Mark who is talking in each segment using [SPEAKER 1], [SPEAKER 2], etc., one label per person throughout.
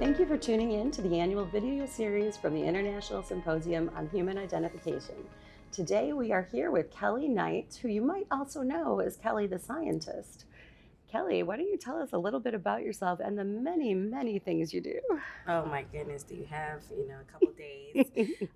[SPEAKER 1] Thank you for tuning in to the annual video series from the International Symposium on Human Identification. Today we are here with Kelly Knight, who you might also know as Kelly the Scientist. Kelly, why don't you tell us a little bit about yourself and the many, many things you do?
[SPEAKER 2] Oh my goodness, do you have, a couple days?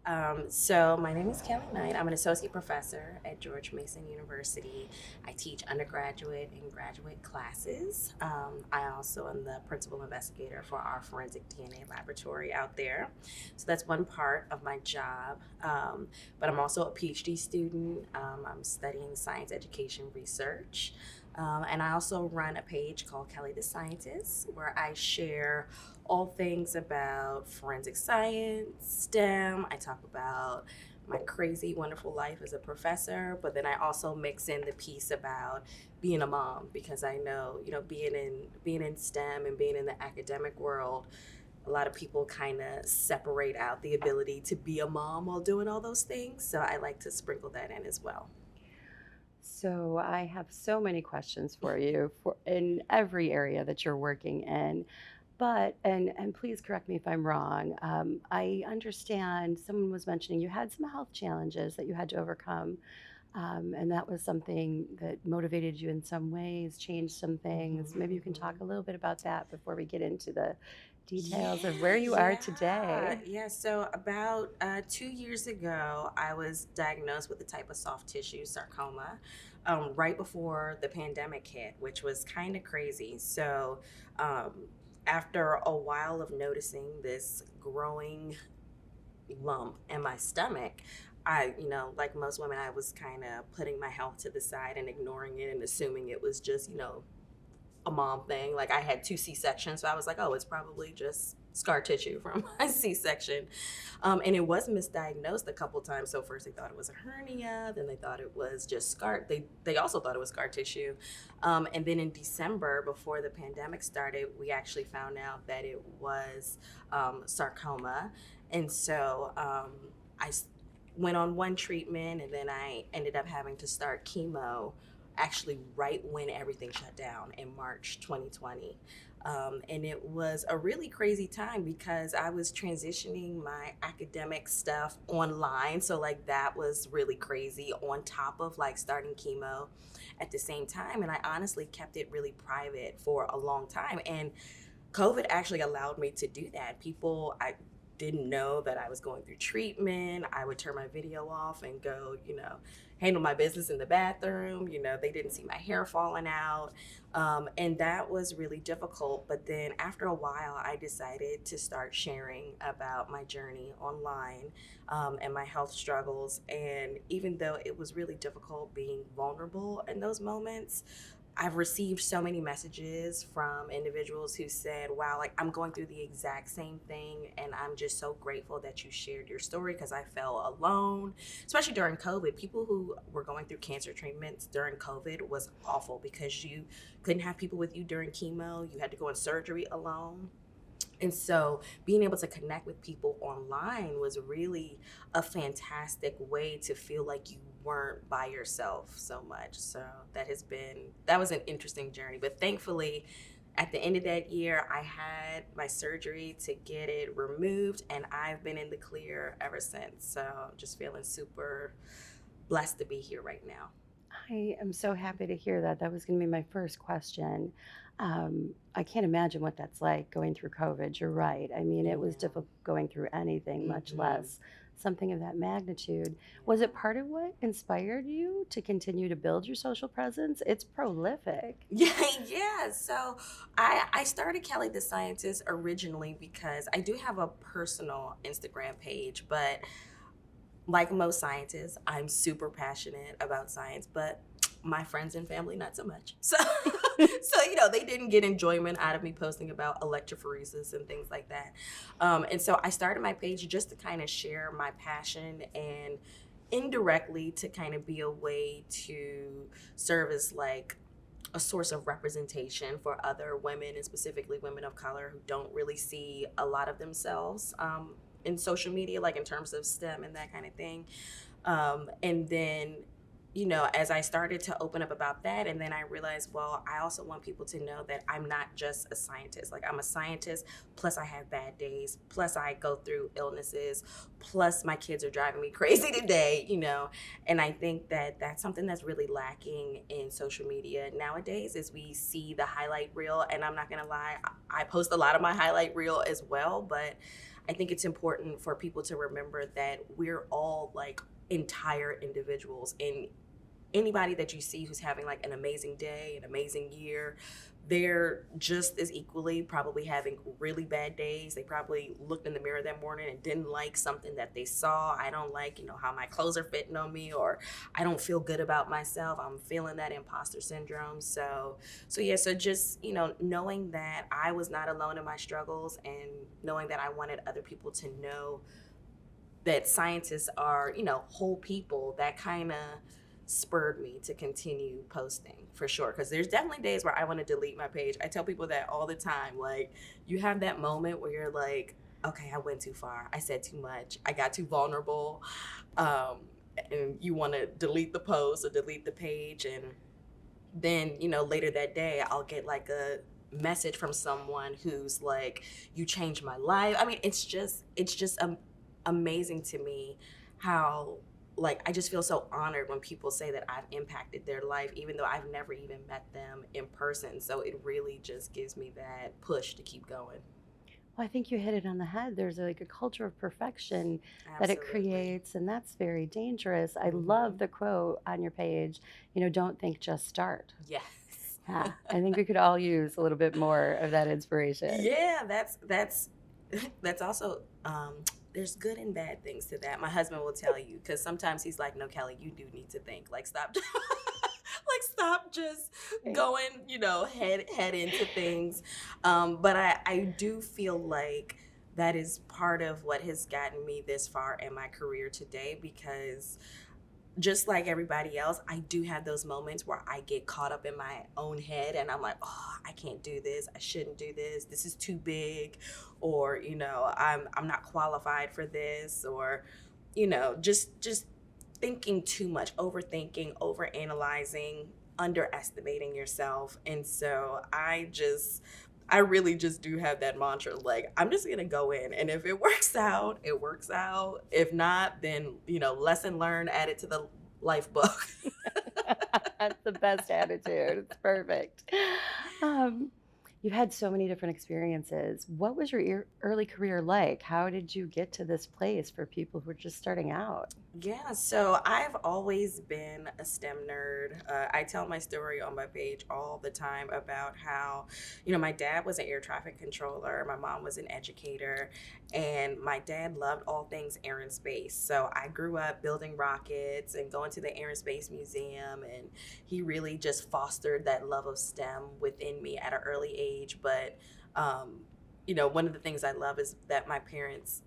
[SPEAKER 2] So my name is Kelly Knight. I'm an associate professor at George Mason University. I teach undergraduate and graduate classes. I also am the principal investigator for our forensic DNA laboratory out there. So that's one part of my job. But I'm also a PhD student. I'm studying science education research. And I also run a page called Kelly the Scientist, where I share all things about forensic science, STEM. I talk about my crazy, wonderful life as a professor, but then I also mix in the piece about being a mom, because I know, being in STEM and being in the academic world, a lot of people kind of separate out the ability to be a mom while doing all those things. So I like to sprinkle that in as well.
[SPEAKER 1] So I have so many questions for you in every area that you're working in. But, and please correct me if I'm wrong, I understand someone was mentioning you had some health challenges that you had to overcome. And that was something that motivated you in some ways, changed some things. Maybe you can talk a little bit about that before we get into the details of where you are today.
[SPEAKER 2] Yeah. So about 2 years ago, I was diagnosed with a type of soft tissue sarcoma, right before the pandemic hit, which was kind of crazy. So after a while of noticing this growing lump in my stomach, like most women, I was kind of putting my health to the side and ignoring it and assuming it was just, a mom thing. Like I had two C-sections, so I was like, oh, it's probably just scar tissue from my C-section. And it was misdiagnosed a couple times. So first they thought it was a hernia, then they thought it was just scar. They also thought it was scar tissue. And then in December, before the pandemic started, we actually found out that it was sarcoma. And so I went on one treatment, and then I ended up having to start chemo actually right when everything shut down in March 2020. And it was a really crazy time because I was transitioning my academic stuff online. So like that was really crazy on top of like starting chemo at the same time. And I honestly kept it really private for a long time. And COVID actually allowed me to do that. I didn't know that I was going through treatment. I would turn my video off and go, handle my business in the bathroom. They didn't see my hair falling out. And that was really difficult. But then after a while, I decided to start sharing about my journey online, and my health struggles. And even though it was really difficult being vulnerable in those moments, I've received so many messages from individuals who said, wow, like I'm going through the exact same thing. And I'm just so grateful that you shared your story, because I felt alone, especially during COVID. People who were going through cancer treatments during COVID was awful because you couldn't have people with you during chemo. You had to go in surgery alone. And so being able to connect with people online was really a fantastic way to feel like you weren't by yourself so much. So that was an interesting journey. But thankfully, at the end of that year, I had my surgery to get it removed, and I've been in the clear ever since. So I'm just feeling super blessed to be here right now.
[SPEAKER 1] I am so happy to hear that. That was going to be my first question. I can't imagine what that's like going through COVID. You're right. I mean, it was
[SPEAKER 2] Yeah.
[SPEAKER 1] difficult going through anything, much
[SPEAKER 2] hmm
[SPEAKER 1] less something of that magnitude. Was it part of what inspired you to continue to build your social presence? It's prolific.
[SPEAKER 2] Yeah. So I started Kelly the Scientist originally because I do have a personal Instagram page, but like most scientists, I'm super passionate about science, but my friends and family not so much. So they didn't get enjoyment out of me posting about electrophoresis and things like that. And so I started my page just to kind of share my passion, and indirectly to kind of be a way to serve as like a source of representation for other women, and specifically women of color who don't really see a lot of themselves in social media, like in terms of STEM and that kind of thing. And then as I started to open up about that, and then I realized, well, I also want people to know that I'm not just a scientist. Like, I'm a scientist, plus I have bad days, plus I go through illnesses, plus my kids are driving me crazy today. And I think that that's something that's really lacking in social media nowadays is we see the highlight reel, and I'm not gonna lie, I post a lot of my highlight reel as well, but I think it's important for people to remember that we're all like entire individuals, and anybody that you see who's having like an amazing day, an amazing year, they're just as equally probably having really bad days. They probably looked in the mirror that morning and didn't like something that they saw. I don't like, how my clothes are fitting on me, or I don't feel good about myself. I'm feeling that imposter syndrome. So yeah, so just, knowing that I was not alone in my struggles, and knowing that I wanted other people to know that scientists are, whole people, that kind of spurred me to continue posting for sure. Because there's definitely days where I want to delete my page. I tell people that all the time. Like, you have that moment where you're like, okay, I went too far. I said too much. I got too vulnerable. Um, and you want to delete the post or delete the page. And then, later that day, I'll get like a message from someone who's like, you changed my life. I mean, it's just amazing to me how, like, I just feel so honored when people say that I've impacted their life, even though I've never even met them in person. So it really just gives me that push to keep going.
[SPEAKER 1] Well, I think you hit it on the head. There's like a culture of perfection that it
[SPEAKER 2] Absolutely.
[SPEAKER 1] creates, and that's very dangerous. I love
[SPEAKER 2] Hmm.
[SPEAKER 1] the quote on your page, don't think, just start.
[SPEAKER 2] Yes.
[SPEAKER 1] Yeah, I think we could all use a little bit more of that inspiration.
[SPEAKER 2] Yeah, that's that's also, there's good and bad things to that. My husband will tell you, because sometimes he's like, "No, Kelly, you do need to think. Like, stop, like, stop just
[SPEAKER 1] Right.
[SPEAKER 2] going, head into things." But I do feel like that is part of what has gotten me this far in my career today, because just like everybody else, I do have those moments where I get caught up in my own head, and I'm like, oh, I can't do this. I shouldn't do this. This is too big, or I'm not qualified for this, or just thinking too much, overthinking, overanalyzing, underestimating yourself. And so I really just do have that mantra, like, I'm just gonna go in, and if it works out, it works out. If not, then lesson learned, add it to the life book.
[SPEAKER 1] That's the best attitude. It's perfect. Um, you've had so many different experiences. What was your early career like? How did you get to this place for people who are just starting out?
[SPEAKER 2] Yeah, so I've always been a STEM nerd. I tell my story on my page all the time about how, my dad was an air traffic controller, my mom was an educator, and my dad loved all things air and space. So I grew up building rockets and going to the Air and Space Museum, and he really just fostered that love of STEM within me at an early age. But, one of the things I love is that my parents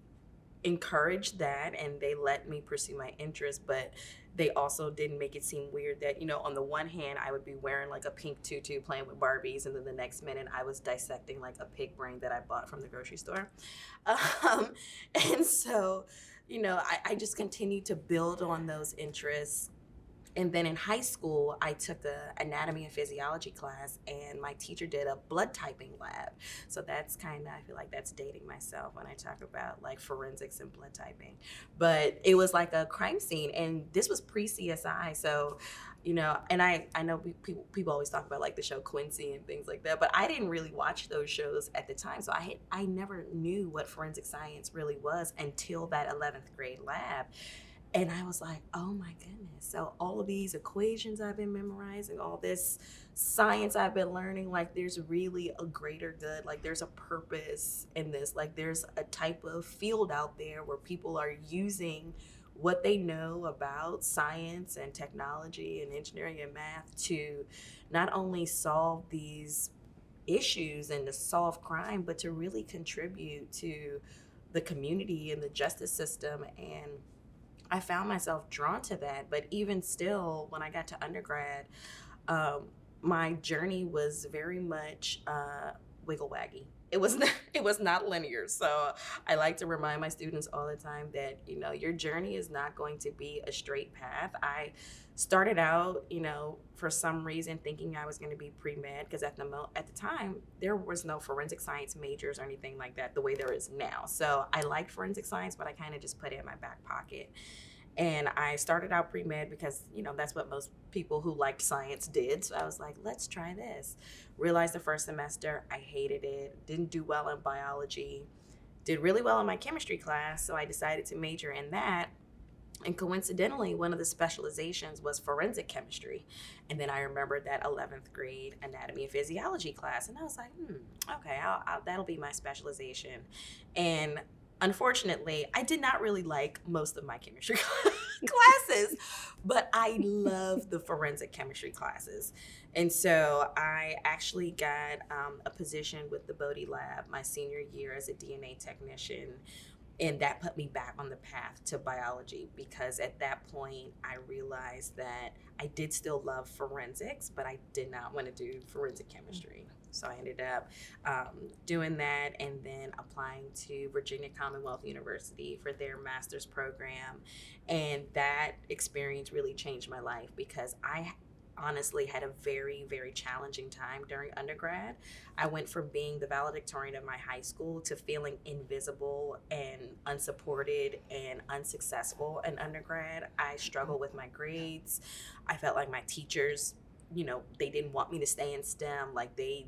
[SPEAKER 2] encouraged that, and they let me pursue my interests, but they also didn't make it seem weird that, on the one hand, I would be wearing like a pink tutu playing with Barbies, and then the next minute I was dissecting like a pig brain that I bought from the grocery store. um, and so, I just continued to build on those interests. And then in high school, I took a anatomy and physiology class, and my teacher did a blood typing lab. So that's kind of, I feel like that's dating myself when I talk about like forensics and blood typing. But it was like a crime scene, and this was pre CSI. So, and I know people always talk about like the show Quincy and things like that, but I didn't really watch those shows at the time. So I never knew what forensic science really was until that 11th grade lab. And I was like, oh my goodness. So all of these equations I've been memorizing, all this science I've been learning, like, there's really a greater good. Like, there's a purpose in this. Like, there's a type of field out there where people are using what they know about science and technology and engineering and math to not only solve these issues and to solve crime, but to really contribute to the community and the justice system. And I found myself drawn to that. But even still, when I got to undergrad, um, my journey was very much wiggle waggy. It was not, it was not linear. So I like to remind my students all the time that, your journey is not going to be a straight path. I started out, for some reason thinking I was going to be pre-med because at the time there was no forensic science majors or anything like that the way there is now. So I liked forensic science, but I kind of just put it in my back pocket. And I started out pre med because, that's what most people who liked science did. So I was like, let's try this. Realized the first semester, I hated it, didn't do well in biology, did really well in my chemistry class. So I decided to major in that. And coincidentally, one of the specializations was forensic chemistry. And then I remembered that 11th grade anatomy and physiology class. And I was like, okay, that'll be my specialization. And unfortunately, I did not really like most of my chemistry classes, but I love the forensic chemistry classes. And so I actually got a position with the Bodie Lab my senior year as a DNA technician, and that put me back on the path to biology because at that point I realized that I did still love forensics, but I did not want to do forensic chemistry. So I ended up doing that and then applying to Virginia Commonwealth University for their master's program. And that experience really changed my life because I honestly had a very, very challenging time during undergrad. I went from being the valedictorian of my high school to feeling invisible and unsupported and unsuccessful in undergrad. I struggled with my grades. I felt like my teachers, they didn't want me to stay in STEM. Like they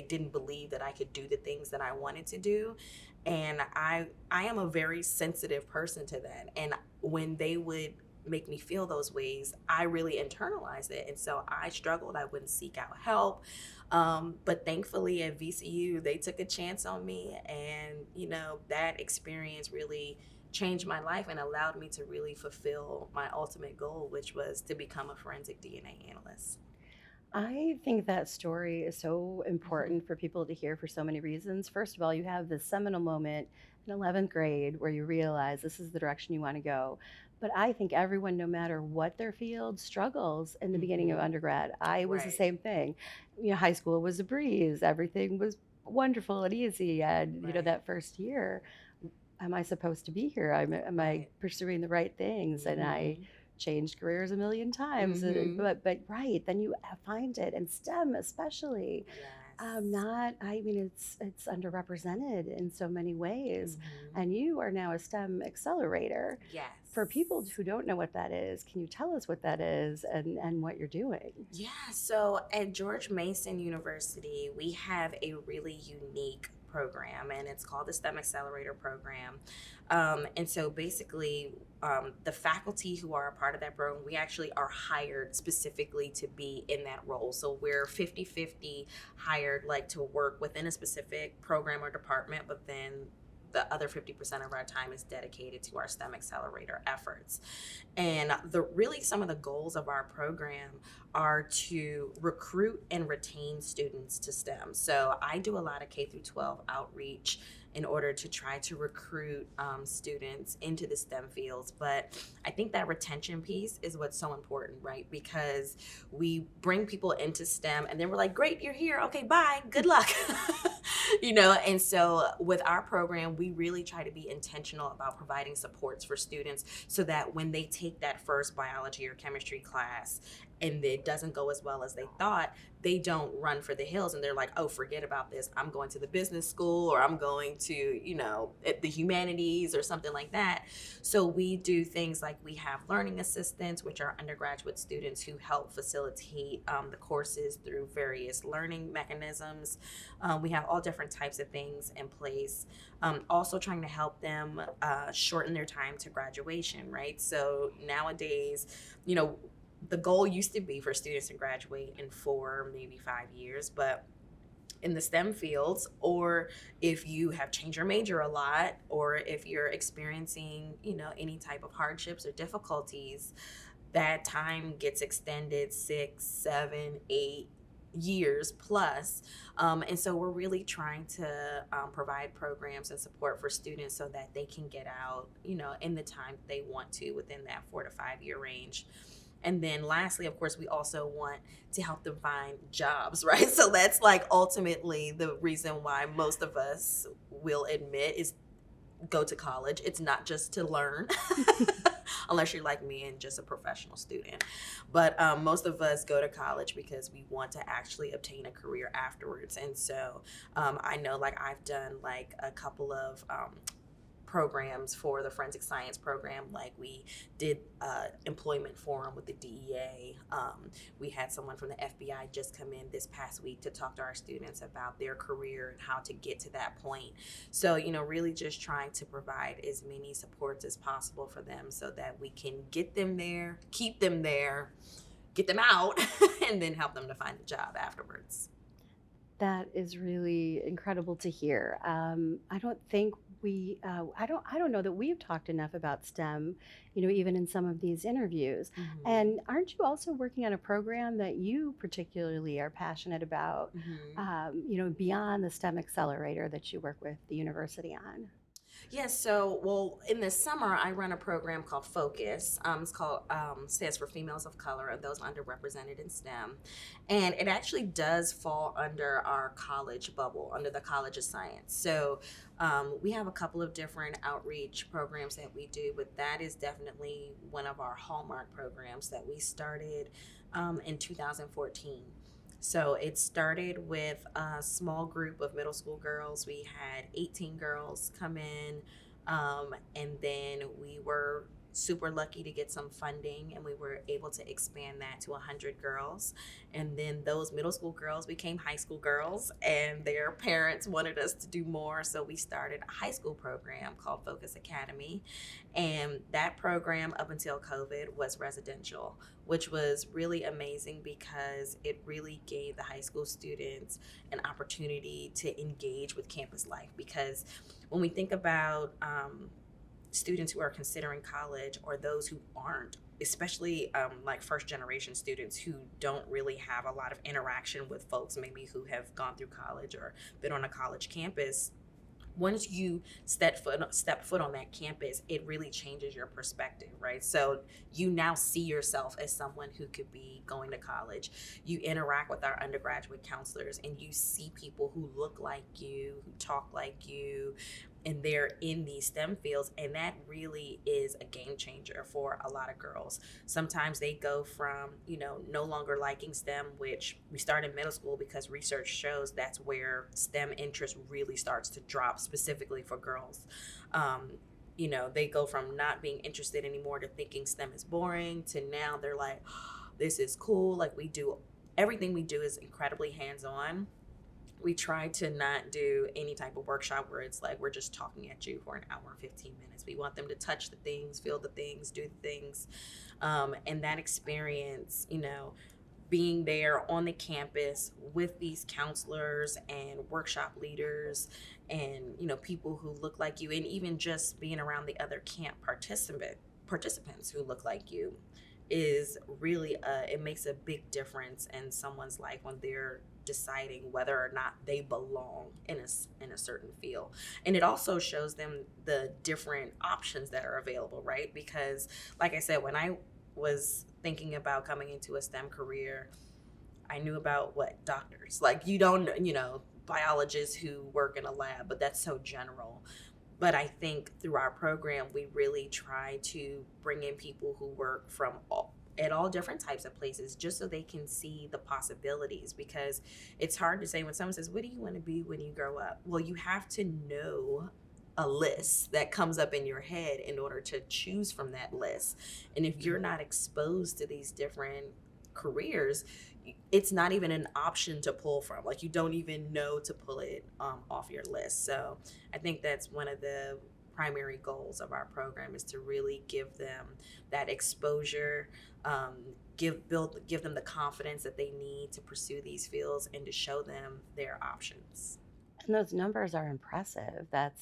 [SPEAKER 2] didn't believe that I could do the things that I wanted to do. And I am a very sensitive person to that. And when they would make me feel those ways, I really internalized it. And so I struggled. I wouldn't seek out help. But thankfully at VCU, they took a chance on me. And, that experience really changed my life and allowed me to really fulfill my ultimate goal, which was to become a forensic DNA analyst.
[SPEAKER 1] I think that story is so
[SPEAKER 2] Mhm.
[SPEAKER 1] important for people to hear for so many reasons. First of all, you have this seminal moment in 11th grade where you realize this is the direction you want to go. But I think everyone, no matter what their field, struggles in the beginning of
[SPEAKER 2] Mhm.
[SPEAKER 1] undergrad. I was the
[SPEAKER 2] Right.
[SPEAKER 1] same thing. High school was a breeze, everything was wonderful and easy. And,
[SPEAKER 2] Right.
[SPEAKER 1] that first year, am I supposed to be here? Am I
[SPEAKER 2] Right.
[SPEAKER 1] pursuing the right things? And I
[SPEAKER 2] Mhm.
[SPEAKER 1] changed careers a million times.
[SPEAKER 2] Mhm.
[SPEAKER 1] But right, then you find it, and STEM especially.
[SPEAKER 2] Yes.
[SPEAKER 1] Not, I mean, it's underrepresented in so many ways.
[SPEAKER 2] Mhm.
[SPEAKER 1] And you are now a STEM accelerator. For people
[SPEAKER 2] Yes.
[SPEAKER 1] who don't know what that is, can you tell us what that is and what you're doing?
[SPEAKER 2] Yeah, so at George Mason University, we have a really unique program, and it's called the STEM Accelerator Program. And so basically, the faculty who are a part of that program, we actually are hired specifically to be in that role. So we're 50-50 hired, like to work within a specific program or department, but then the other 50% of our time is dedicated to our STEM accelerator efforts. And some of the goals of our program are to recruit and retain students to STEM. So I do a lot of K through 12 outreach in order to try to recruit students into the STEM fields. But I think that retention piece is what's so important, right? Because we bring people into STEM and then we're like, great, you're here. Okay, bye. Good luck. And so with our program, we really try to be intentional about providing supports for students so that when they take that first biology or chemistry class and it doesn't go as well as they thought, they don't run for the hills and they're like, oh, forget about this. I'm going to the business school or I'm going to, the humanities or something like that. So we do things like we have learning assistants, which are undergraduate students who help facilitate the courses through various learning mechanisms. We have all different types of things in place. Also trying to help them shorten their time to graduation, right? So nowadays, the goal used to be for students to graduate in 4, maybe 5 years, but in the STEM fields, or if you have changed your major a lot, or if you're experiencing, any type of hardships or difficulties, that time gets extended 6, 7, 8 years plus. And so we're really trying to provide programs and support for students so that they can get out, in the time they want to within that 4 to 5 year range. And then lastly, of course, we also want to help them find jobs, right? So that's like ultimately the reason why most of us will admit is go to college. It's not just to learn, unless you're like me and just a professional student. But most of us go to college because we want to actually obtain a career afterwards. And so I know, like, I've done like a couple of programs for the forensic science program. Like, we did employment forum with the DEA. We had someone from the FBI just come in this past week to talk to our students about their career and how to get to that point. So, really just trying to provide as many supports as possible for them so that we can get them there, keep them there, get them out, and then help them to find a job afterwards.
[SPEAKER 1] That is really incredible to hear. I don't think I don't know that we've talked enough about STEM, even in some of these interviews.
[SPEAKER 2] Hmm.
[SPEAKER 1] And aren't you also working on a program that you particularly are passionate about,
[SPEAKER 2] Hmm.
[SPEAKER 1] beyond the STEM accelerator that you work with the university on?
[SPEAKER 2] Yes, so well, in the summer, I run a program called Focus. It's called stands for Females of Color and those underrepresented in STEM, and it actually does fall under our college bubble, under the College of Science. So we have a couple of different outreach programs that we do, but that is definitely one of our hallmark programs that we started in 2014. So it started with a small group of middle school girls. We had 18 girls come in, and then we were super lucky to get some funding, and we were able to expand that to 100 girls. And then those middle school girls became high school girls, and their parents wanted us to do more. So we started a high school program called Focus Academy. And that program, up until COVID, was residential, which was really amazing because it really gave the high school students an opportunity to engage with campus life. Because when we think about students who are considering college or those who aren't, especially like first generation students who don't really have a lot of interaction with folks maybe who have gone through college or been on a college campus, once you step foot on that campus, it really changes your perspective, right? So you now see yourself as someone who could be going to college. You interact with our undergraduate counselors, and you see people who look like you, who talk like you, and they're in these STEM fields, and that really is a game changer for a lot of girls. Sometimes they go from, no longer liking STEM, which we start in middle school because research shows that's where STEM interest really starts to drop, specifically for girls. Um, they go from not being interested anymore to thinking STEM is boring to now they're like, oh, this is cool. Like, everything we do is incredibly hands on. We try to not do any type of workshop where it's like we're just talking at you for an hour and 15 minutes. We want them to touch the things, feel the things, do the things. And that experience, being there on the campus with these counselors and workshop leaders and, people who look like you, and even just being around the other camp participants who look like you, is really it makes a big difference in someone's life when they're deciding whether or not they belong in a certain field. And it also shows them the different options that are available, right? Because like I said, when I was thinking about coming into a STEM career, I knew about what doctors, like, you don't, biologists who work in a lab, but that's so general. But I think through our program, we really try to bring in people who work at all different types of places, just so they can see the possibilities. Because it's hard to say when someone says, what do you want to be when you grow up? Well, you have to know a list that comes up in your head in order to choose from that list. And if you're not exposed to these different careers, it's not even an option to pull from. Like, you don't even know to pull it off your list. So I think that's one of the primary goals of our program, is to really give them that exposure, give them the confidence that they need to pursue these fields, and to show them their options.
[SPEAKER 1] And those numbers are impressive. That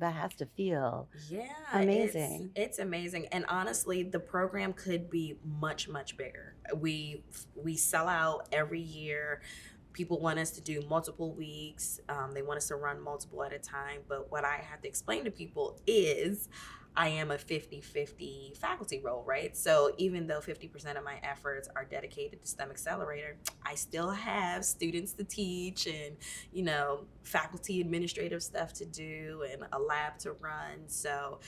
[SPEAKER 1] has to feel
[SPEAKER 2] Yeah, it's
[SPEAKER 1] amazing.
[SPEAKER 2] it's amazing. And honestly, the program could be much, much bigger. We sell out every year. People want us to do multiple weeks. They want us to run multiple at a time. But what I have to explain to people is I am a 50-50 faculty role, right? So even though 50% of my efforts are dedicated to STEM Accelerator, I still have students to teach and, faculty administrative stuff to do and a lab to run. So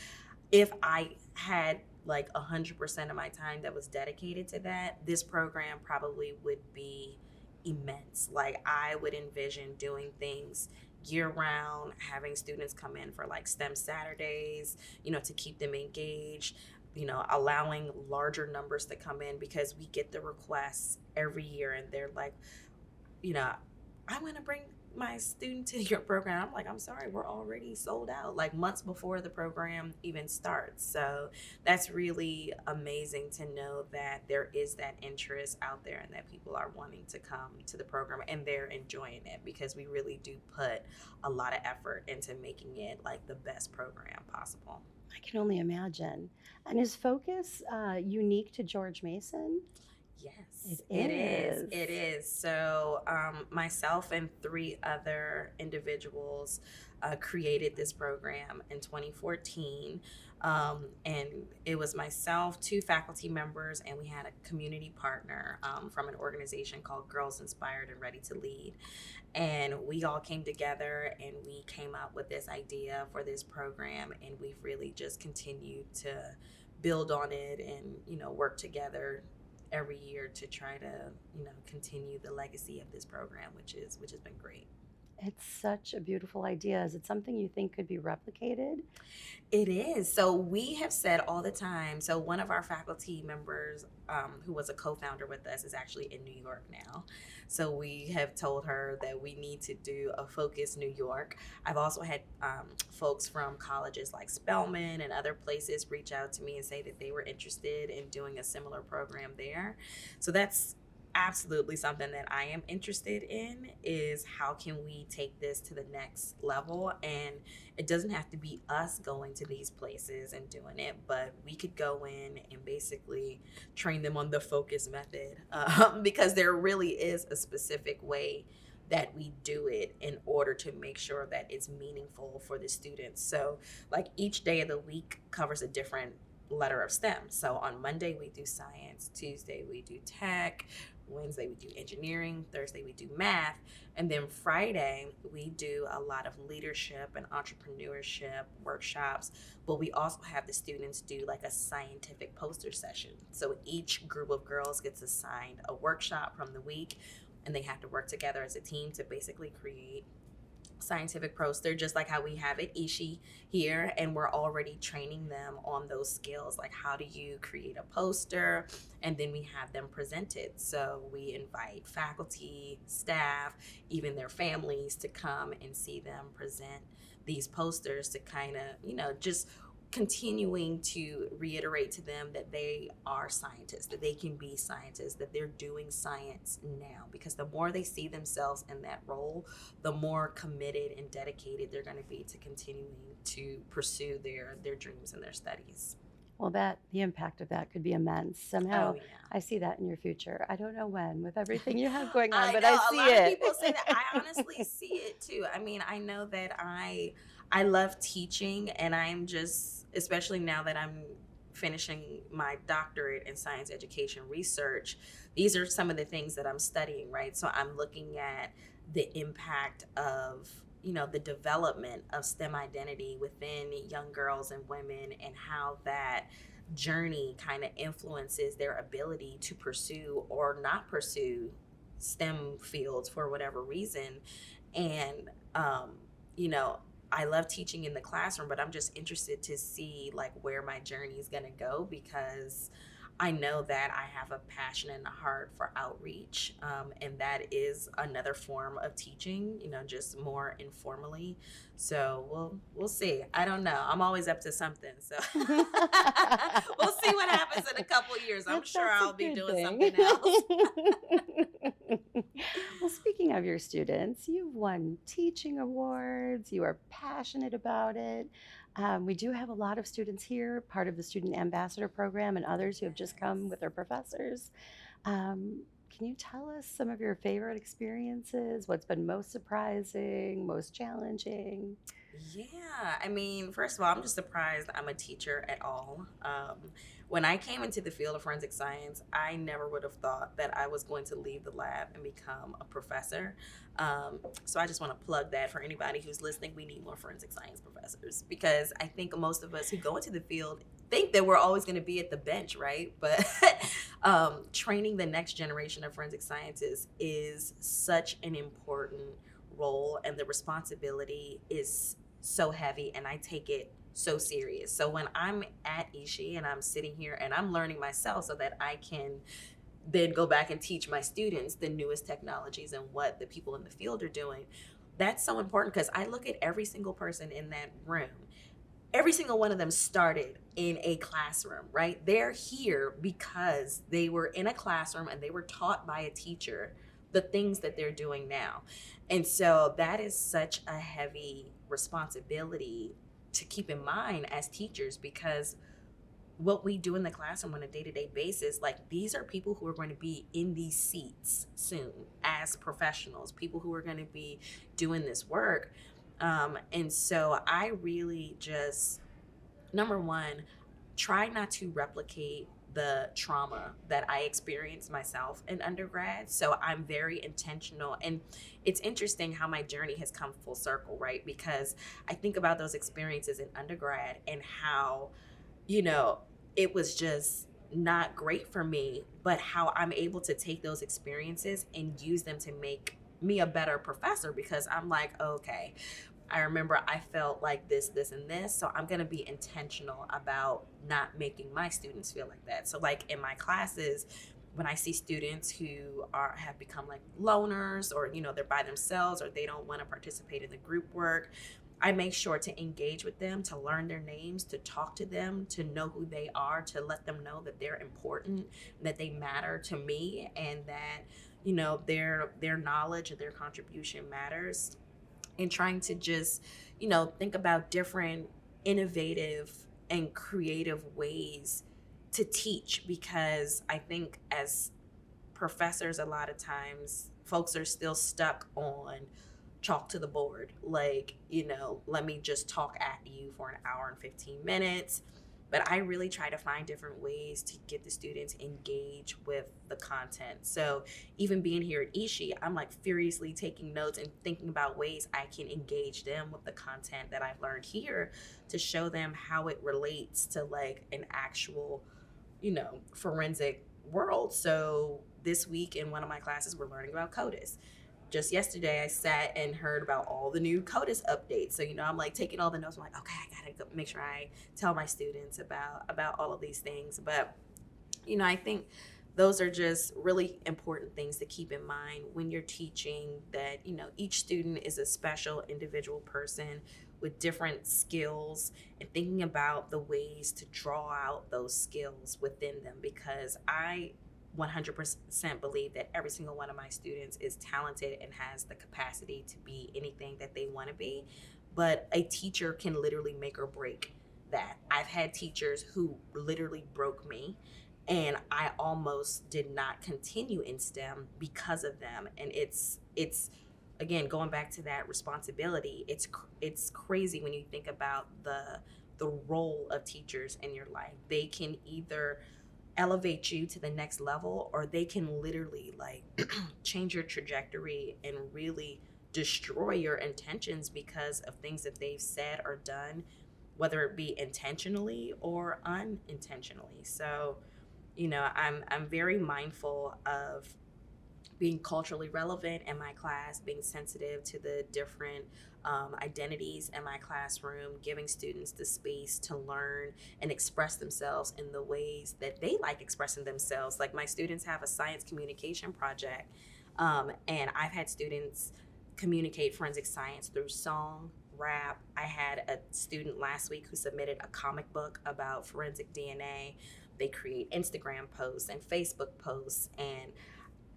[SPEAKER 2] if I had like 100% of my time that was dedicated to that, this program probably would be immense. Like I would envision doing things year round, having students come in for like STEM Saturdays, to keep them engaged, allowing larger numbers to come in because we get the requests every year and they're like, you know, I want to bring my student to your program. I'm like, I'm sorry, we're already sold out, like months before the program even starts. So that's really amazing to know that there is that interest out there and that people are wanting to come to the program and they're enjoying it because we really do put a lot of effort into making it like the best program possible.
[SPEAKER 1] I can only imagine. And is focus unique to George Mason?
[SPEAKER 2] Yes,
[SPEAKER 1] It
[SPEAKER 2] it is. It
[SPEAKER 1] is.
[SPEAKER 2] is. So, myself and three other individuals created this program in 2014. And it was myself, two faculty members, and we had a community partner from an organization called Girls Inspired and Ready to Lead. And we all came together and we came up with this idea for this program. And we've really just continued to build on it and, work together every year to try to continue the legacy of this program, which has been great.
[SPEAKER 1] It's such a beautiful idea. Is it something you think could be replicated?
[SPEAKER 2] It is. So we have said all the time. So one of our faculty members, who was a co-founder with us, is actually in New York now. So we have told her that we need to do a Focus New York. I've also had folks from colleges like Spelman and other places reach out to me and say that they were interested in doing a similar program there. So that's absolutely something that I am interested in is how can we take this to the next level. And it doesn't have to be us going to these places and doing it, but we could go in and basically train them on the focus method, because there really is a specific way that we do it in order to make sure that it's meaningful for the students. So like each day of the week covers a different letter of STEM. So on Monday we do science, Tuesday we do tech, Wednesday we do engineering, Thursday we do math, and then Friday we do a lot of leadership and entrepreneurship workshops. But we also have the students do like a scientific poster session. So each group of girls gets assigned a workshop from the week, and they have to work together as a team to basically create scientific poster, just like how we have at ISHI here, and we're already training them on those skills, like how do you create a poster, and then we have them presented. So we invite faculty, staff, even their families to come and see them present these posters to kind of, just continuing to reiterate to them that they are scientists, that they can be scientists, that they're doing science now. Because the more they see themselves in that role, the more committed and dedicated they're going to be to continuing to pursue their dreams and their studies.
[SPEAKER 1] Well, the impact of that could be immense.
[SPEAKER 2] Oh
[SPEAKER 1] Somehow
[SPEAKER 2] yeah.
[SPEAKER 1] I see that in your future. I don't know when with everything you have going on,
[SPEAKER 2] I
[SPEAKER 1] but
[SPEAKER 2] know
[SPEAKER 1] I
[SPEAKER 2] a
[SPEAKER 1] see
[SPEAKER 2] lot of
[SPEAKER 1] it.
[SPEAKER 2] people say that. I honestly see it too. I mean, I know that I love teaching, and I'm just, especially now that I'm finishing my doctorate in science education research, these are some of the things that I'm studying, right? So I'm looking at the impact of, the development of STEM identity within young girls and women, and how that journey kind of influences their ability to pursue or not pursue STEM fields for whatever reason. And, you know, I love teaching in the classroom, but I'm just interested to see like where my journey is going to go, because I know that I have a passion and a heart for outreach, and that is another form of teaching, just more informally. So we'll see. I don't know. I'm always up to something, so we'll see what happens in a couple years. I'm sure
[SPEAKER 1] That's a
[SPEAKER 2] I'll be
[SPEAKER 1] good
[SPEAKER 2] doing
[SPEAKER 1] thing.
[SPEAKER 2] something else.
[SPEAKER 1] Well, speaking of your students, you've won teaching awards, you are passionate about it. We do have a lot of students here, part of the Student Ambassador Program, and others who have just come with their professors. Um, can you tell us some of your favorite experiences? What's been most surprising, most challenging?
[SPEAKER 2] Yeah, I mean, first of all, I'm just surprised I'm a teacher at all. When I came into the field of forensic science, I never would have thought that I was going to leave the lab and become a professor. So I just want to plug that for anybody who's listening. We need more forensic science professors because I think most of us who go into the field think that we're always going to be at the bench, right? But training the next generation of forensic scientists is such an important role, and the responsibility is so heavy, and I take it so serious. So when I'm at ISHI and I'm sitting here and I'm learning myself so that I can then go back and teach my students the newest technologies and what the people in the field are doing, that's so important because I look at every single person in that room. Every single one of them started in a classroom, right? They're here because they were in a classroom and they were taught by a teacher the things that they're doing now. And so that is such a heavy responsibility to keep in mind as teachers, because what we do in the classroom on a day-to-day basis, like, these are people who are going to be in these seats soon as professionals, people who are going to be doing this work. And so I really just, number one, try not to replicate the trauma that I experienced myself in undergrad. So I'm very intentional. And it's interesting how my journey has come full circle, right? Because I think about those experiences in undergrad and how, you know, it was just not great for me, but how I'm able to take those experiences and use them to make me a better professor, because I'm like, okay, I remember I felt like this, and this. So I'm going to be intentional about not making my students feel like that. So, like, in my classes, when I see students who have become like loners, or, they're by themselves, or they don't want to participate in the group work, I make sure to engage with them, to learn their names, to talk to them, to know who they are, to let them know that they're important, that they matter to me, and that, their knowledge and their contribution matters. And trying to just, think about different innovative and creative ways to teach, because I think as professors, a lot of times folks are still stuck on chalk to the board. Like, let me just talk at you for an hour and 15 minutes. But I really try to find different ways to get the students engaged with the content. So even being here at ISHI, I'm like furiously taking notes and thinking about ways I can engage them with the content that I've learned here, to show them how it relates to like an actual, forensic world. So this week in one of my classes, we're learning about CODIS. Just yesterday, I sat and heard about all the new CODIS updates. So, I'm like taking all the notes. I'm like, okay, I gotta go make sure I tell my students about all of these things. But, I think those are just really important things to keep in mind when you're teaching, that, each student is a special individual person with different skills, and thinking about the ways to draw out those skills within them, because I 100% believe that every single one of my students is talented and has the capacity to be anything that they want to be. But a teacher can literally make or break that. I've had teachers who literally broke me, and I almost did not continue in STEM because of them. And it's again, going back to that responsibility. It's crazy when you think about the role of teachers in your life. They can either elevate you to the next level, or they can literally like change your trajectory and really destroy your intentions because of things that they've said or done, whether it be intentionally or unintentionally. So, I'm very mindful of being culturally relevant in my class, being sensitive to the different identities in my classroom, giving students the space to learn and express themselves in the ways that they like expressing themselves. Like, my students have a science communication project, and I've had students communicate forensic science through song, rap. I had a student last week who submitted a comic book about forensic DNA. They create Instagram posts and Facebook posts, and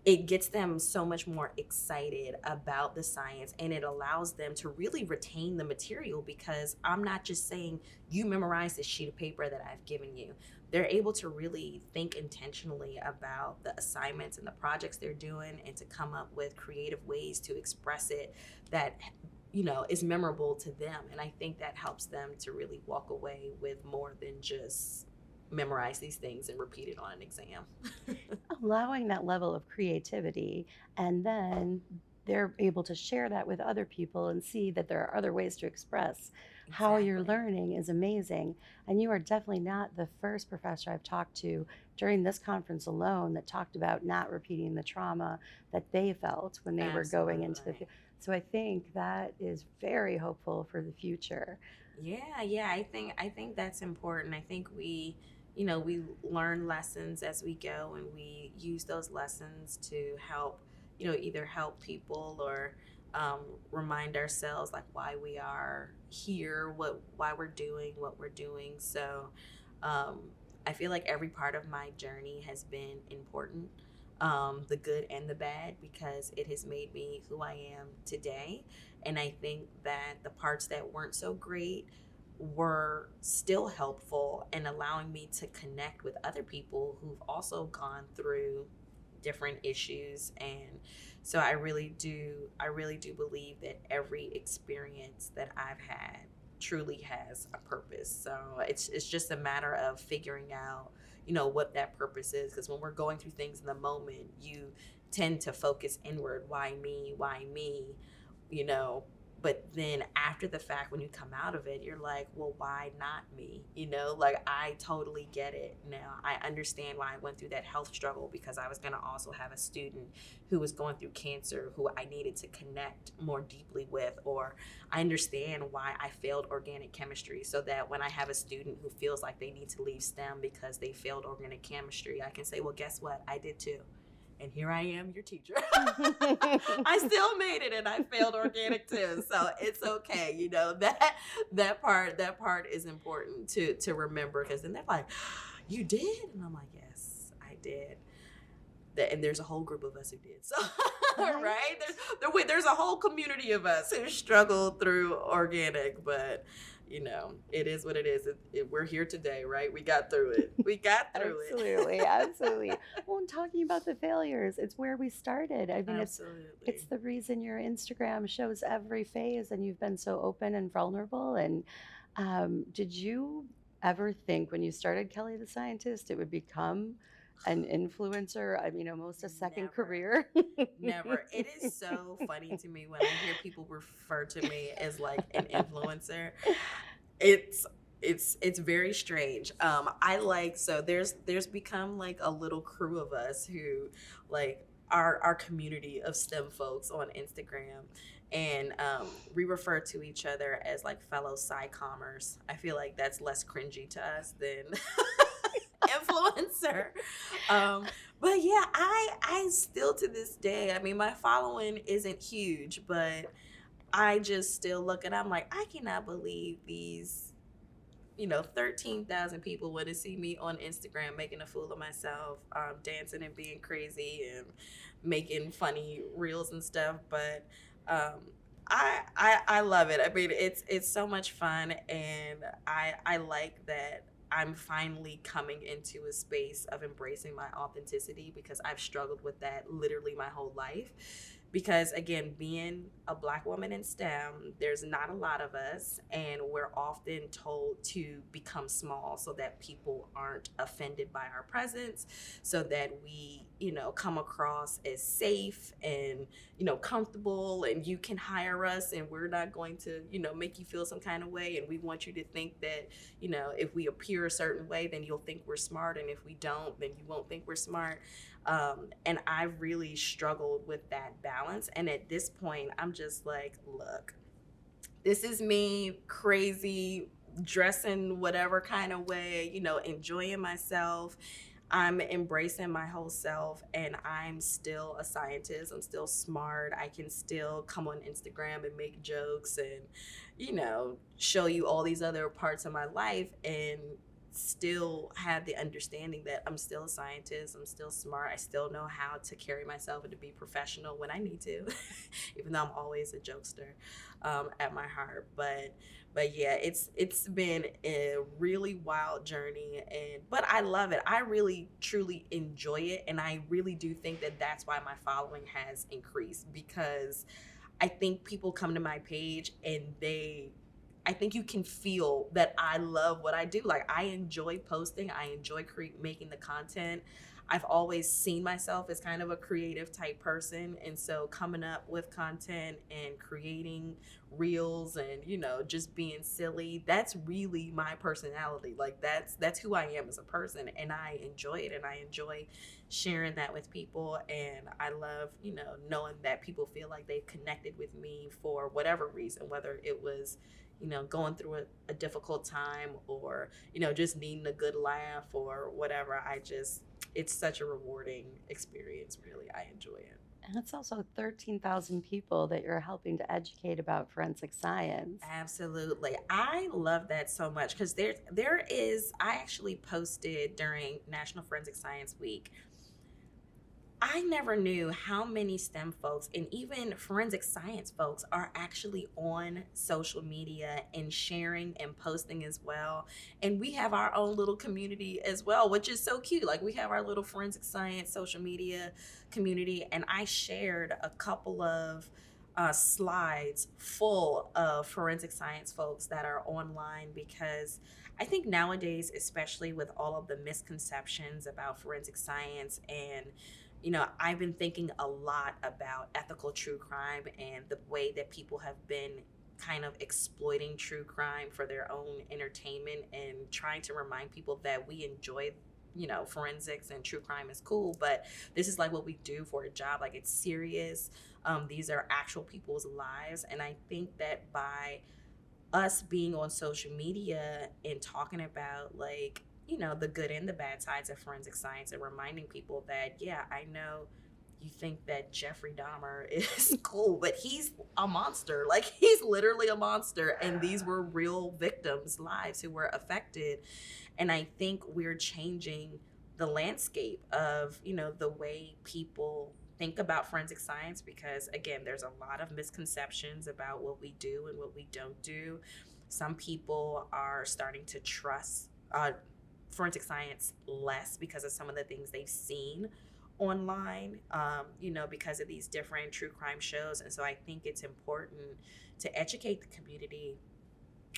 [SPEAKER 2] it gets them so much more excited about the science, and it allows them to really retain the material because I'm not just saying you memorize this sheet of paper that I've given you. They're able to really think intentionally about the assignments and the projects they're doing and to come up with creative ways to express it that is memorable to them. And I think that helps them to really walk away with more than just memorize these things and repeat it on an exam.
[SPEAKER 1] Allowing that level of creativity, and then they're able to share that with other people and see that there are other ways to express how you're
[SPEAKER 2] Exactly.
[SPEAKER 1] learning is amazing. And you are definitely not the first professor I've talked to during this conference alone that talked about not repeating the trauma that they felt when they were going into the
[SPEAKER 2] Absolutely.
[SPEAKER 1] field. So I think that is very hopeful for the future.
[SPEAKER 2] Yeah, yeah, I think that's important. I think we learn lessons as we go, and we use those lessons to help, either help people or um, remind ourselves like why we are here, why we're doing what we're doing. So um, I feel like every part of my journey has been important, the good and the bad, because it has made me who I am today. And I think that the parts that weren't so great were still helpful in allowing me to connect with other people who've also gone through different issues. And so I really do believe that every experience that I've had truly has a purpose. So it's just a matter of figuring out, what that purpose is, because when we're going through things in the moment, you tend to focus inward. Why me, you know but then after the fact, when you come out of it, you're like, well, why not me? Like, I totally get it now. I understand why I went through that health struggle, because I was going to also have a student who was going through cancer who I needed to connect more deeply with. Or I understand why I failed organic chemistry, so that when I have a student who feels like they need to leave STEM because they failed organic chemistry, I can say, well, guess what, I did too, and here I am, your teacher. I still made it, and I failed organic too, so it's okay. That part is important to remember, because then they're like, "You did," and I'm like, "Yes, I did." And there's a whole group of us who did. So,
[SPEAKER 1] Right?
[SPEAKER 2] right? There's a whole community of us who struggled through organic, but it is what it is. We're here today, right? We got through it. We got through it.
[SPEAKER 1] Absolutely, absolutely. Well, I'm talking about the failures. It's where we started. I mean, it's
[SPEAKER 2] Absolutely.
[SPEAKER 1] the reason your Instagram shows every phase, and you've been so open and vulnerable. And did you ever think when you started Kelly the Scientist it would become an influencer? I mean, almost a second
[SPEAKER 2] Never.
[SPEAKER 1] career.
[SPEAKER 2] Never. It is so funny to me when I hear people refer to me as like an influencer. It's it's very strange. I like so there's become like a little crew of us who, like, our community of STEM folks on Instagram, and we refer to each other as like fellow sci-commers. I feel like that's less cringy to us than influencer. Um, but yeah, I still to this day, I mean, my following isn't huge, but I just still look and I'm like, I cannot believe these, 13,000 people want to see me on Instagram making a fool of myself, dancing and being crazy and making funny reels and stuff. But um, I love it. I mean, it's so much fun, and I like that I'm finally coming into a space of embracing my authenticity, because I've struggled with that literally my whole life. Because again, being a Black woman in STEM, there's not a lot of us, and we're often told to become small so that people aren't offended by our presence, so that we, come across as safe and, comfortable, and you can hire us, and we're not going to, make you feel some kind of way. And we want you to think that, if we appear a certain way, then you'll think we're smart, and if we don't, then you won't think we're smart. And I've really struggled with that balance. And at this point, I'm just like, look, this is me crazy, dressing whatever kind of way, enjoying myself. I'm embracing my whole self, and I'm still a scientist. I'm still smart. I can still come on Instagram and make jokes and, show you all these other parts of my life. And still have the understanding that I'm still a scientist, I'm still smart, I still know how to carry myself and to be professional when I need to, even though I'm always a jokester at my heart. But yeah, it's been a really wild journey, and but I love it. I really truly enjoy it, and I really do think that that's why my following has increased, because I think people come to my page and I think you can feel that I love what I do. Like, I enjoy posting, I enjoy making the content. I've always seen myself as kind of a creative type person. And so coming up with content and creating reels and, just being silly, that's really my personality. Like, that's who I am as a person. And I enjoy it, and I enjoy sharing that with people. And I love, knowing that people feel like they've connected with me for whatever reason, whether it was, going through a difficult time, or, just needing a good laugh or whatever. It's such a rewarding experience, really. I enjoy it.
[SPEAKER 1] And it's also 13,000 people that you're helping to educate about forensic science.
[SPEAKER 2] Absolutely. I love that so much, because I actually posted during National Forensic Science Week. I never knew how many STEM folks and even forensic science folks are actually on social media and sharing and posting as well. And we have our own little community as well, which is so cute. Like, we have our little forensic science social media community, and I shared a couple of slides full of forensic science folks that are online, because I think nowadays, especially with all of the misconceptions about forensic science, and I've been thinking a lot about ethical true crime and the way that people have been kind of exploiting true crime for their own entertainment, and trying to remind people that we enjoy, forensics and true crime is cool, but this is like what we do for a job. Like, it's serious. These are actual people's lives. And I think that by us being on social media and talking about, like, the good and the bad sides of forensic science, and reminding people that, yeah, I know you think that Jeffrey Dahmer is cool, but he's a monster. Like, he's literally a monster, and these were real victims' lives who were affected. And I think we're changing the landscape of, the way people think about forensic science, because again, there's a lot of misconceptions about what we do and what we don't do. Some people are starting to trust forensic science less because of some of the things they've seen online, because of these different true crime shows. And so I think it's important to educate the community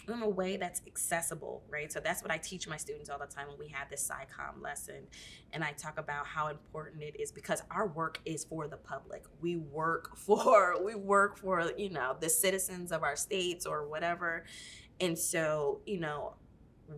[SPEAKER 2] in a way that's accessible, right? So that's what I teach my students all the time when we have this SciComm lesson. And I talk about how important it is, because our work is for the public. We work for, the citizens of our states or whatever. And so,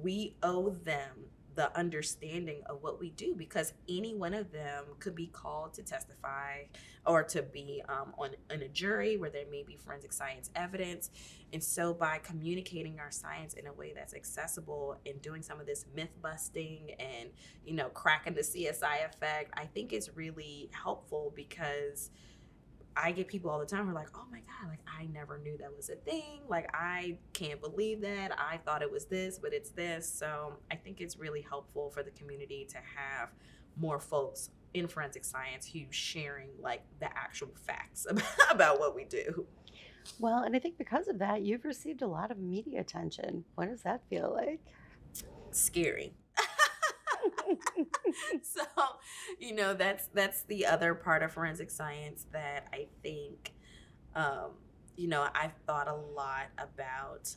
[SPEAKER 2] we owe them the understanding of what we do, because any one of them could be called to testify, or to be on a jury where there may be forensic science evidence. And so by communicating our science in a way that's accessible, and doing some of this myth busting and, cracking the CSI effect, I think is really helpful, because I get people all the time who are like, oh my God, like, I never knew that was a thing. Like, I can't believe that. I thought it was this, but it's this. So I think it's really helpful for the community to have more folks in forensic science who sharing, like, the actual facts about what we do.
[SPEAKER 1] Well, and I think because of that, you've received a lot of media attention. What does that feel like?
[SPEAKER 2] Scary. So, that's the other part of forensic science that I think, I've thought a lot about,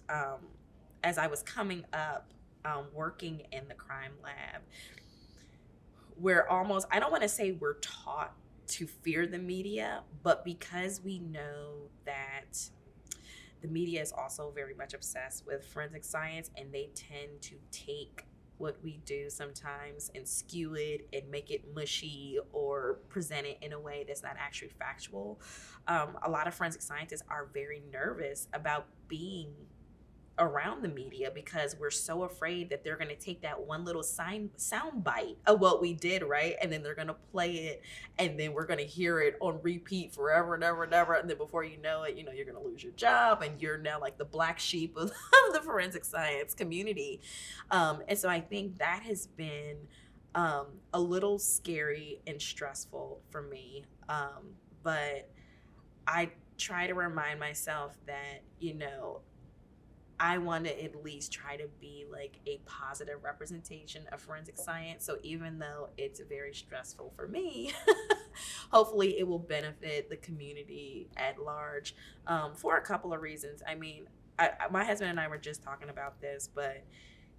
[SPEAKER 2] as I was coming up, working in the crime lab. We're almost, I don't want to say we're taught to fear the media, but because we know that the media is also very much obsessed with forensic science, and they tend to take what we do sometimes and skew it and make it mushy, or present it in a way that's not actually factual. A lot of forensic scientists are very nervous about being around the media because we're so afraid that they're going to take that one little sound bite of what we did, right, and then they're going to play it, and then we're going to hear it on repeat forever and ever and ever, and then before you know it, you're going to lose your job, and you're now like the black sheep of, of the forensic science community. And so I think that has been a little scary and stressful for me, but I try to remind myself that, I want to at least try to be like a positive representation of forensic science. So even though it's very stressful for me, hopefully it will benefit the community at large, for a couple of reasons. I mean, my husband and I were just talking about this, but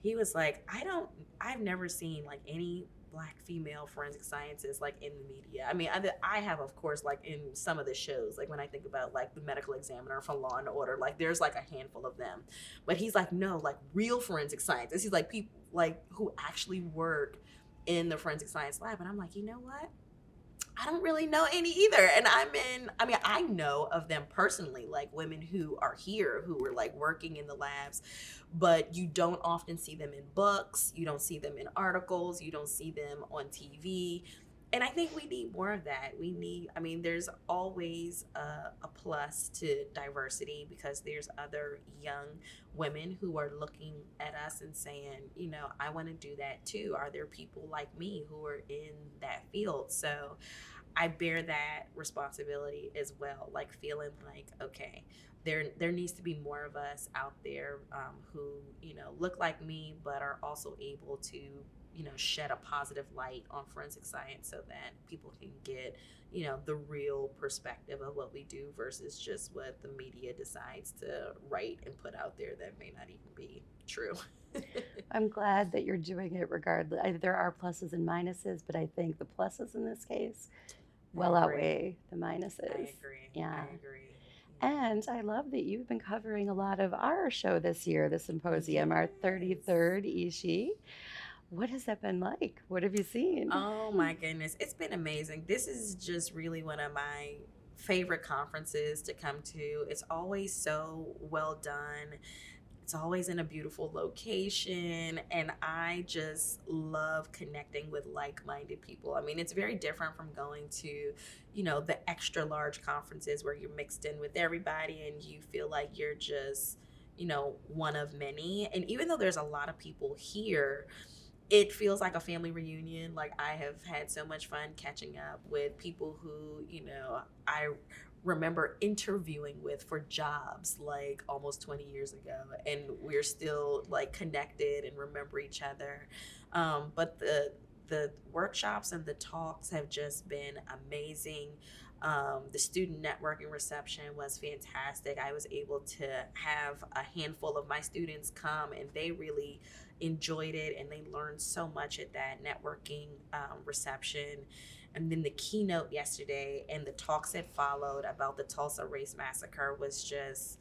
[SPEAKER 2] he was like, I've never seen like any black female forensic scientists like in the media. I mean, I have, of course, like in some of the shows, like when I think about like the medical examiner from Law and Order, like there's like a handful of them. But he's like, no, like real forensic scientists. He's like people like who actually work in the forensic science lab. And I'm like, you know what? I don't really know any either. And I mean, I know of them personally, like women who are here who are like working in the labs, but you don't often see them in books. You don't see them in articles. You don't see them on TV. And I think we need more of that. I mean, there's always a plus to diversity because there's other young women who are looking at us and saying, I want to do that too. Are there people like me who are in that field? So I bear that responsibility as well, like feeling like, okay, there needs to be more of us out there, who look like me, but are also able to shed a positive light on forensic science so that people can get the real perspective of what we do versus just what the media decides to write and put out there that may not even be true.
[SPEAKER 1] I'm glad that you're doing it regardless. There are pluses and minuses, but I think the pluses in this case
[SPEAKER 2] I
[SPEAKER 1] well
[SPEAKER 2] agree.
[SPEAKER 1] outweigh the minuses.
[SPEAKER 2] I agree. I
[SPEAKER 1] Yeah.
[SPEAKER 2] agree.
[SPEAKER 1] And I love that you've been covering a lot of our show this year, the symposium, our
[SPEAKER 2] Yes.
[SPEAKER 1] 33rd ISHI. What has that been like? What have you seen?
[SPEAKER 2] Oh my goodness, it's been amazing. This is just really one of my favorite conferences to come to. It's always so well done. It's always in a beautiful location, and I just love connecting with like-minded people. I mean, it's very different from going to, the extra large conferences where you're mixed in with everybody and you feel like you're just, one of many. And even though there's a lot of people here, it feels like a family reunion. Like I have had so much fun catching up with people who, I remember interviewing with for jobs like almost 20 years ago, and we're still like connected and remember each other. But the workshops and the talks have just been amazing. The student networking reception was fantastic. I was able to have a handful of my students come, and they really enjoyed it and they learned so much at that networking reception. And then the keynote yesterday and the talks that followed about the Tulsa Race Massacre was just,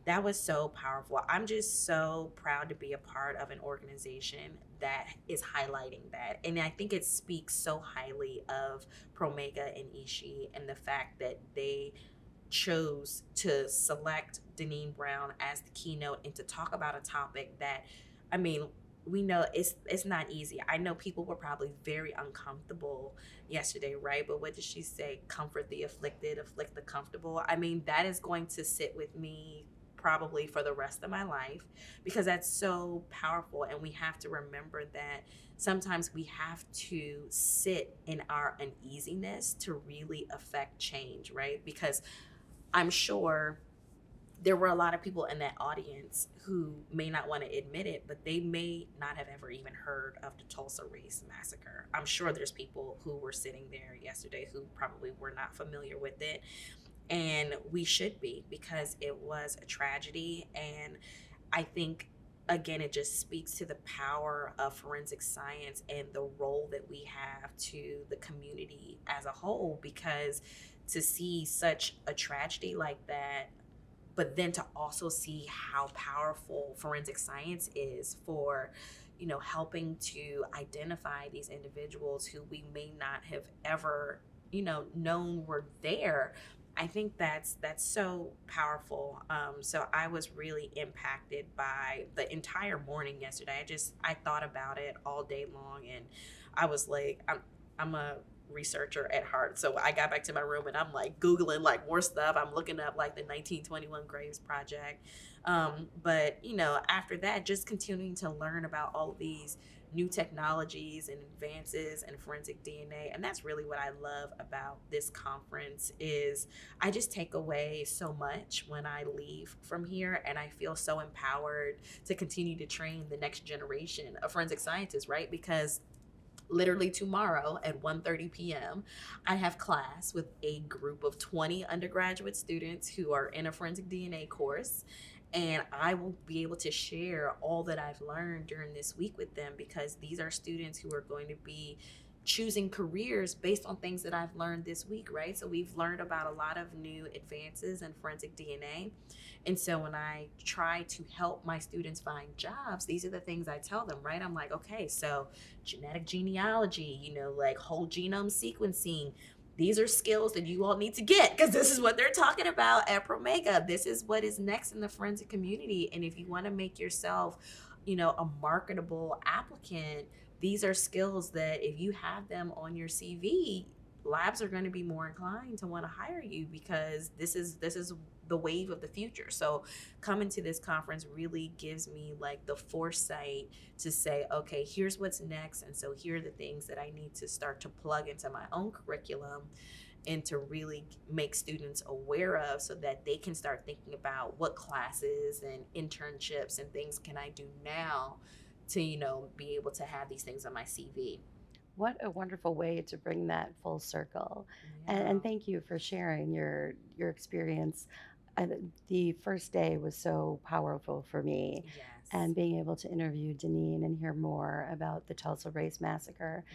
[SPEAKER 2] that was so powerful. I'm just so proud to be a part of an organization that is highlighting that. And I think it speaks so highly of Promega and ISHI and the fact that they chose to select Deneen Brown as the keynote and to talk about a topic that, I mean, we know it's not easy. I know people were probably very uncomfortable yesterday, right? But what did she say? Comfort the afflicted, afflict the comfortable. I mean, that is going to sit with me probably for the rest of my life because that's so powerful. And we have to remember that sometimes we have to sit in our uneasiness to really affect change, right? Because I'm sure there were a lot of people in that audience who may not want to admit it, but they may not have ever even heard of the Tulsa Race Massacre. I'm sure there's people who were sitting there yesterday who probably were not familiar with it. And we should be, because it was a tragedy. And I think, again, it just speaks to the power of forensic science and the role that we have to the community as a whole, because to see such a tragedy like that, but then to also see how powerful forensic science is for helping to identify these individuals who we may not have ever known were there, I think that's so powerful. So I was really impacted by the entire morning yesterday. I thought about it all day long, and I was like, I'm a researcher at heart. So I got back to my room and I'm like googling like more stuff. I'm looking up like the 1921 Graves Project. But after that, just continuing to learn about all these new technologies and advances in forensic DNA, and that's really what I love about this conference is I just take away so much when I leave from here, and I feel so empowered to continue to train the next generation of forensic scientists, right? Because literally tomorrow at 1:30 p.m. I have class with a group of 20 undergraduate students who are in a forensic DNA course, and I will be able to share all that I've learned during this week with them because these are students who are going to be choosing careers based on things that I've learned this week, right? So we've learned about a lot of new advances in forensic DNA. And so when I try to help my students find jobs, these are the things I tell them, right? I'm like, okay, so genetic genealogy, like whole genome sequencing. These are skills that you all need to get because this is what they're talking about at Promega. This is what is next in the forensic community. And if you want to make yourself, a marketable applicant, these are skills that if you have them on your CV, labs are going to be more inclined to want to hire you because this is the wave of the future. So coming to this conference really gives me like the foresight to say, okay, here's what's next. And so here are the things that I need to start to plug into my own curriculum and to really make students aware of so that they can start thinking about what classes and internships and things can I do now to, be able to have these things on my CV.
[SPEAKER 1] What a wonderful way to bring that full circle. And
[SPEAKER 2] Yeah.
[SPEAKER 1] thank you for sharing your experience. The first day was so powerful for me,
[SPEAKER 2] Yes.
[SPEAKER 1] and being able to interview Deneen and hear more about the Tulsa Race Massacre.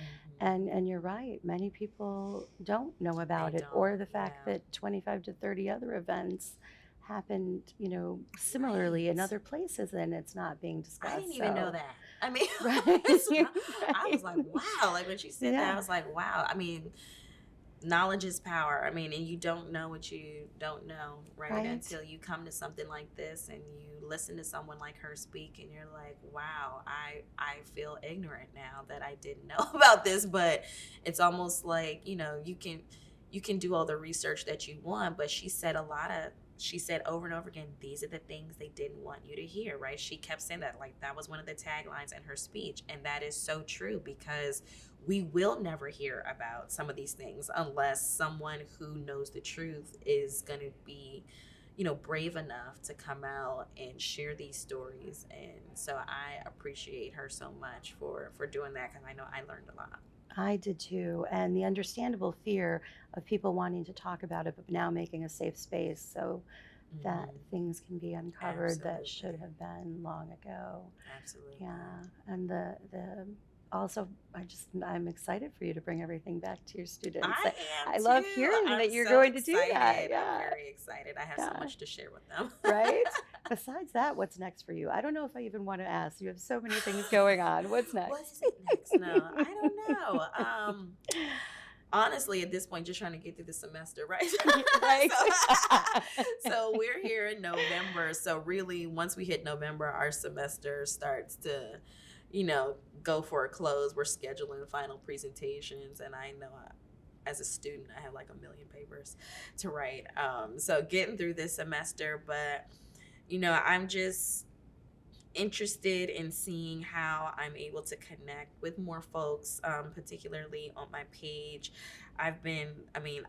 [SPEAKER 2] Hmm.
[SPEAKER 1] And you're right, many people don't know
[SPEAKER 2] They
[SPEAKER 1] about it, or
[SPEAKER 2] don't.
[SPEAKER 1] the fact
[SPEAKER 2] Yeah.
[SPEAKER 1] that 25 to 30 other events happened, similarly in
[SPEAKER 2] Right.
[SPEAKER 1] other places, and it's not being
[SPEAKER 2] I didn't
[SPEAKER 1] discussed.
[SPEAKER 2] even know
[SPEAKER 1] So,
[SPEAKER 2] that. I mean,
[SPEAKER 1] right,
[SPEAKER 2] so I
[SPEAKER 1] right.
[SPEAKER 2] was like, wow. Like when she said that, I
[SPEAKER 1] Yeah,
[SPEAKER 2] was like, wow. I mean, knowledge is power. I mean, and you don't know what you don't know, right?
[SPEAKER 1] right.
[SPEAKER 2] Until you come to something like this and you listen to someone like her speak and you're like, wow, I feel ignorant now that I didn't know about this, but it's almost like, you can do all the research that you want, but she said over and over again, these are the things they didn't want you to hear, right? She kept saying that, like that was one of the taglines in her speech. And that is so true because we will never hear about some of these things unless someone who knows the truth is going to be, brave enough to come out and share these stories. And so I appreciate her so much for doing that because I know I learned a lot.
[SPEAKER 1] I did too. And the understandable fear of people wanting to talk about it, but now making a safe space so that
[SPEAKER 2] Hmm.
[SPEAKER 1] things can be uncovered that should
[SPEAKER 2] Absolutely.
[SPEAKER 1] have been long ago.
[SPEAKER 2] Absolutely.
[SPEAKER 1] Yeah. And the also, I'm excited for you to bring everything back to your students.
[SPEAKER 2] I am
[SPEAKER 1] I love
[SPEAKER 2] too.
[SPEAKER 1] hearing
[SPEAKER 2] I'm
[SPEAKER 1] that you're
[SPEAKER 2] so
[SPEAKER 1] going to do that.
[SPEAKER 2] excited. I'm
[SPEAKER 1] Yeah.
[SPEAKER 2] very excited. I have so
[SPEAKER 1] Yeah.
[SPEAKER 2] much to share with them.
[SPEAKER 1] Right? Besides that, what's next for you? I don't know if I even want to ask. You have so many things going on. What's
[SPEAKER 2] What
[SPEAKER 1] next?
[SPEAKER 2] is it next? No, I don't know. Honestly, at this point, just trying to get through the semester, right?
[SPEAKER 1] Right?
[SPEAKER 2] so, so we're here in November. So really, once we hit November, our semester starts to, you know, go for a close. We're scheduling final presentations, and I know as a student, I have like a million papers to write. So getting through this semester, but I'm just interested in seeing how I'm able to connect with more folks, particularly on my page.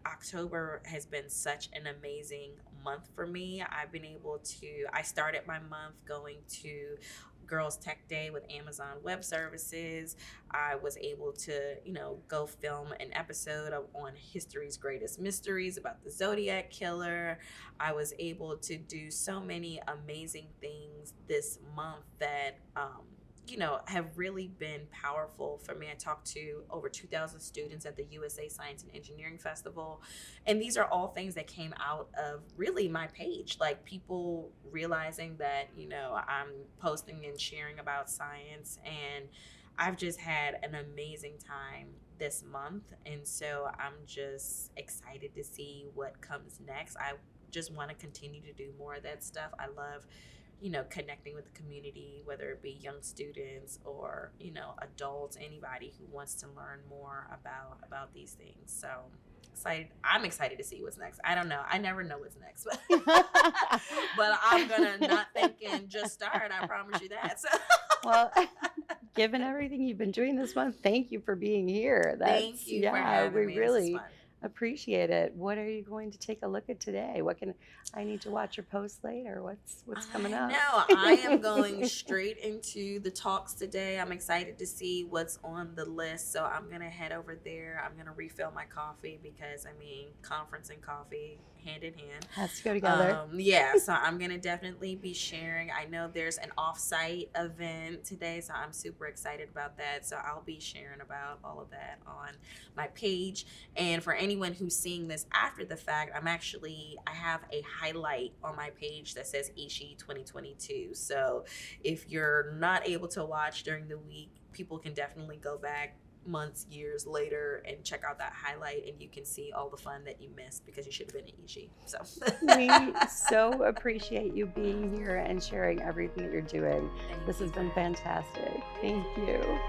[SPEAKER 2] October has been such an amazing month for me. I started my month going to Girls Tech Day with Amazon Web Services. I was able to, go film an episode on History's Greatest Mysteries about the Zodiac Killer. I was able to do so many amazing things this month that, have really been powerful for me. I talked to over 2,000 students at the USA Science and Engineering Festival. And these are all things that came out of really my page, like people realizing that, I'm posting and sharing about science. And I've just had an amazing time this month. And so I'm just excited to see what comes next. I just want to continue to do more of that stuff. I love, connecting with the community, whether it be young students or, adults, anybody who wants to learn more about these things. So excited. I'm excited to see what's next. I don't know. I never know what's next, but but I'm gonna not think and just start. I promise you that. So
[SPEAKER 1] Well, given everything you've been doing this month, thank you for being here.
[SPEAKER 2] thank
[SPEAKER 1] That's,
[SPEAKER 2] you for
[SPEAKER 1] yeah,
[SPEAKER 2] having
[SPEAKER 1] we
[SPEAKER 2] me. This is
[SPEAKER 1] really
[SPEAKER 2] fun.
[SPEAKER 1] appreciate it. What are you going to take a look at today? What can I need to watch your post later? What's coming
[SPEAKER 2] I
[SPEAKER 1] up?
[SPEAKER 2] know. I am going straight into the talks today. I'm excited to see what's on the list. So I'm going to head over there. I'm going to refill my coffee because, I mean, conference and coffee hand in hand.
[SPEAKER 1] Has to go together.
[SPEAKER 2] Yeah, so I'm going to definitely be sharing. I know there's an offsite event today, so I'm super excited about that. So I'll be sharing about all of that on my page. And for anyone who's seeing this after the fact, I have a highlight on my page that says ISHI 2022. So if you're not able to watch during the week, people can definitely go back months, years later and check out that highlight, and you can see all the fun that you missed because you should have been at ISHI. So
[SPEAKER 1] We so appreciate you being here and sharing everything that you're doing.
[SPEAKER 2] thank
[SPEAKER 1] This
[SPEAKER 2] you
[SPEAKER 1] has
[SPEAKER 2] for
[SPEAKER 1] been
[SPEAKER 2] having me.
[SPEAKER 1] fantastic. Thank you.